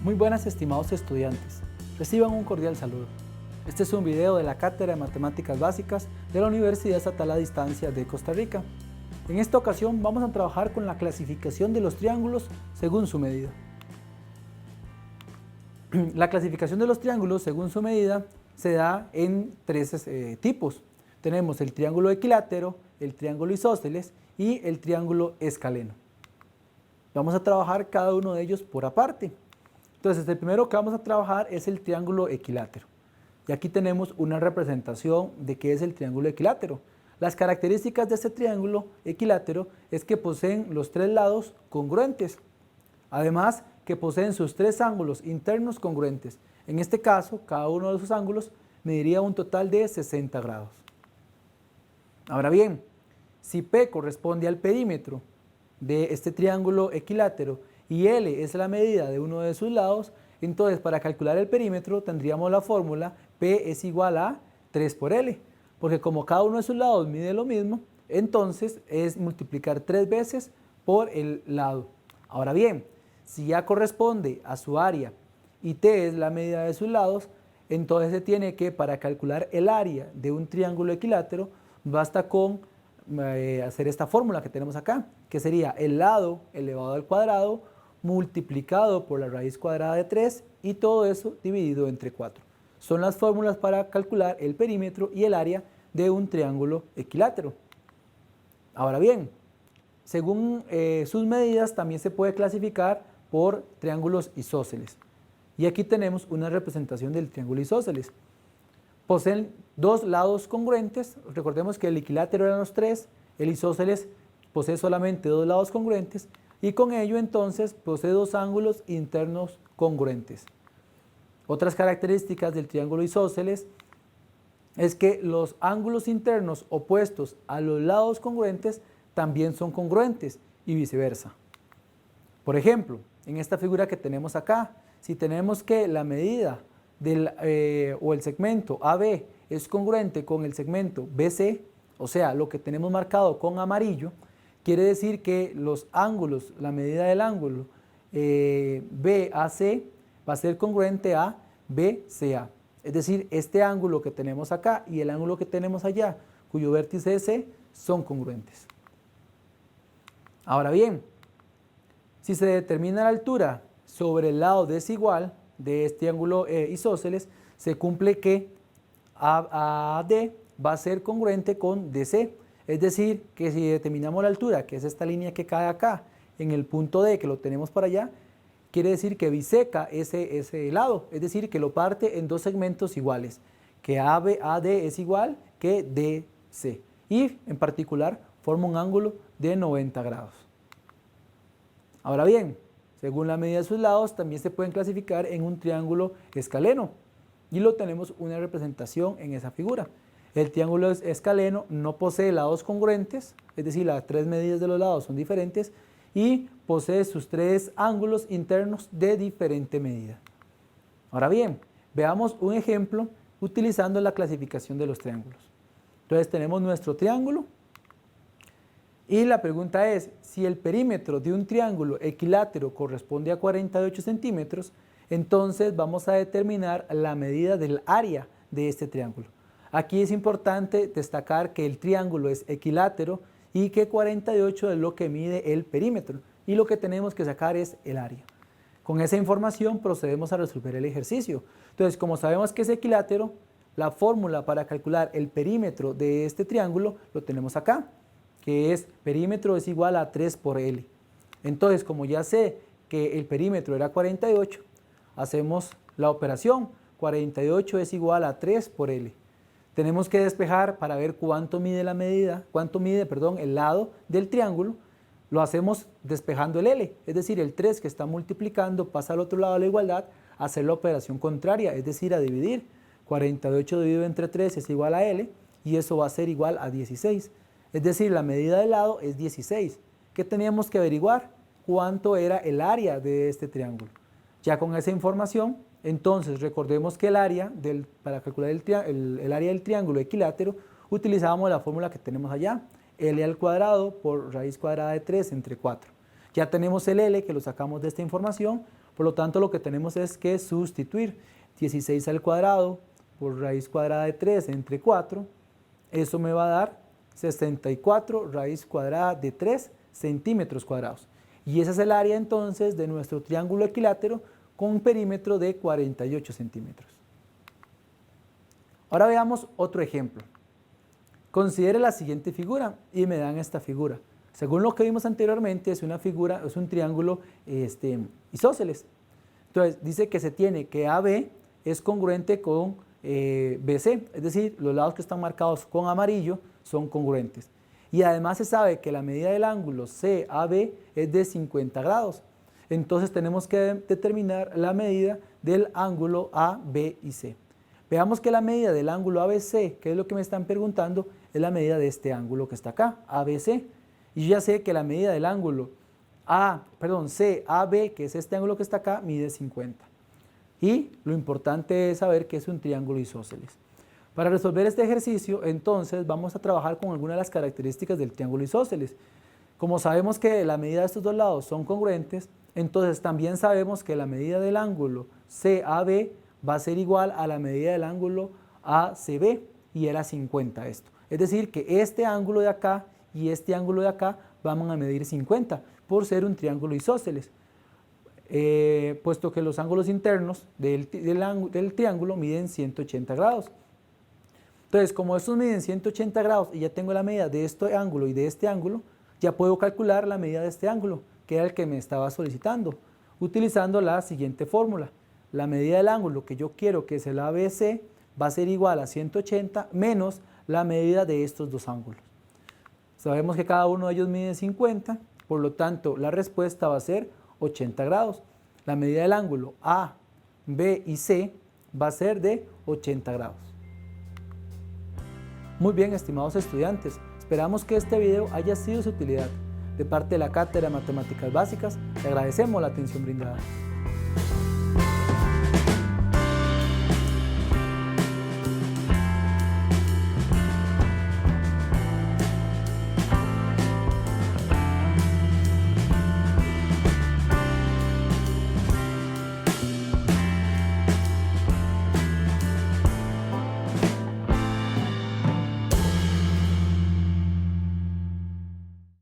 Muy buenas, estimados estudiantes. Reciban un cordial saludo. Este es un video de la Cátedra de Matemáticas Básicas de la Universidad Estatal a Distancia de Costa Rica. En esta ocasión vamos a trabajar con la clasificación de los triángulos según su medida. La clasificación de los triángulos según su medida se da en tres tipos. Tenemos el triángulo equilátero, el triángulo isósceles y el triángulo escaleno. Vamos a trabajar cada uno de ellos por aparte. Entonces, el primero que vamos a trabajar es el triángulo equilátero. Y aquí tenemos una representación de qué es el triángulo equilátero. Las características de este triángulo equilátero es que poseen los tres lados congruentes. Además, que poseen sus tres ángulos internos congruentes. En este caso, cada uno de esos ángulos mediría un total de 60 grados. Ahora bien, si P corresponde al perímetro de este triángulo equilátero y L es la medida de uno de sus lados, entonces para calcular el perímetro tendríamos la fórmula P es igual a 3 por L, porque como cada uno de sus lados mide lo mismo, entonces es multiplicar 3 veces por el lado. Ahora bien, si ya corresponde a su área y T es la medida de sus lados, entonces se tiene que, para calcular el área de un triángulo equilátero, basta con hacer esta fórmula que tenemos acá, que sería el lado elevado al cuadrado multiplicado por la raíz cuadrada de 3 y todo eso dividido entre 4. Son las fórmulas para calcular el perímetro y el área de un triángulo equilátero. Ahora bien, según sus medidas también se puede clasificar por triángulos isósceles. Y aquí tenemos una representación del triángulo isósceles. Poseen dos lados congruentes, recordemos que el equilátero eran los tres, el isósceles posee solamente dos lados congruentes y con ello entonces posee dos ángulos internos congruentes. Otras características del triángulo isósceles es que los ángulos internos opuestos a los lados congruentes también son congruentes y viceversa. Por ejemplo, en esta figura que tenemos acá, si tenemos que la medida o el segmento AB es congruente con el segmento BC, o sea, lo que tenemos marcado con amarillo, quiere decir que los ángulos, la medida del ángulo BAC va a ser congruente a BCA. Es decir, este ángulo que tenemos acá y el ángulo que tenemos allá, cuyo vértice es C, son congruentes. Ahora bien, si se determina la altura sobre el lado desigual de este ángulo isósceles, se cumple que AD va a ser congruente con DC. Es decir, que si determinamos la altura, que es esta línea que cae acá, en el punto D, que lo tenemos para allá, quiere decir que biseca ese lado, es decir, que lo parte en dos segmentos iguales, que AD es igual que DC. Y en particular forma un ángulo de 90 grados. Ahora bien, según la medida de sus lados, también se pueden clasificar en un triángulo escaleno. Y lo tenemos una representación en esa figura. El triángulo escaleno no posee lados congruentes, es decir, las tres medidas de los lados son diferentes, y posee sus tres ángulos internos de diferente medida. Ahora bien, veamos un ejemplo utilizando la clasificación de los triángulos. Entonces tenemos nuestro triángulo. Y la pregunta es, si el perímetro de un triángulo equilátero corresponde a 48 centímetros, entonces vamos a determinar la medida del área de este triángulo. Aquí es importante destacar que el triángulo es equilátero y que 48 es lo que mide el perímetro y lo que tenemos que sacar es el área. Con esa información procedemos a resolver el ejercicio. Entonces, como sabemos que es equilátero, la fórmula para calcular el perímetro de este triángulo lo tenemos acá, que es perímetro es igual a 3 por L. Entonces, como ya sé que el perímetro era 48, hacemos la operación. 48 es igual a 3 por L. Tenemos que despejar para ver cuánto mide el lado del triángulo. Lo hacemos despejando el L, es decir, el 3 que está multiplicando pasa al otro lado de la igualdad a hacer la operación contraria, es decir, a dividir. 48 dividido entre 3 es igual a L y eso va a ser igual a 16. Es decir, la medida del lado es 16. ¿Qué teníamos que averiguar? ¿Cuánto era el área de este triángulo? Ya con esa información, entonces recordemos que para calcular el área del triángulo equilátero, utilizábamos la fórmula que tenemos allá, L al cuadrado por raíz cuadrada de 3 entre 4. Ya tenemos el L que lo sacamos de esta información, Por lo tanto, lo que tenemos es que sustituir 16 al cuadrado por raíz cuadrada de 3 entre 4. Eso me va a dar 64 raíz cuadrada de 3 centímetros cuadrados. Y ese es el área entonces de nuestro triángulo equilátero con un perímetro de 48 centímetros. Ahora veamos otro ejemplo. Considere la siguiente figura y me dan esta figura. Según lo que vimos anteriormente, es una figura, es un triángulo isósceles. Entonces, dice que se tiene que AB es congruente con BC, es decir, los lados que están marcados con amarillo son congruentes. Y además se sabe que la medida del ángulo CAB es de 50 grados. Entonces tenemos que determinar la medida del ángulo AB y C. Veamos que la medida del ángulo ABC, que es lo que me están preguntando, es la medida de este ángulo que está acá, ABC. Y yo ya sé que la medida del ángulo CAB, que es este ángulo que está acá, mide 50. Y lo importante es saber que es un triángulo isósceles. Para resolver este ejercicio, entonces, vamos a trabajar con algunas de las características del triángulo isósceles. Como sabemos que la medida de estos dos lados son congruentes, entonces también sabemos que la medida del ángulo CAB va a ser igual a la medida del ángulo ACB, y era 50 esto. Es decir, que este ángulo de acá y este ángulo de acá vamos a medir 50 por ser un triángulo isósceles, puesto que los ángulos internos del triángulo miden 180 grados. Entonces, como estos miden 180 grados y ya tengo la medida de este ángulo y de este ángulo, ya puedo calcular la medida de este ángulo, que era el que me estaba solicitando, utilizando la siguiente fórmula. La medida del ángulo que yo quiero, que es el ABC, va a ser igual a 180 menos la medida de estos dos ángulos. Sabemos que cada uno de ellos mide 50, por lo tanto la respuesta va a ser 80 grados. La medida del ángulo A, B y C va a ser de 80 grados. Muy bien, estimados estudiantes, esperamos que este video haya sido de su utilidad. De parte de la Cátedra de Matemáticas Básicas, le agradecemos la atención brindada.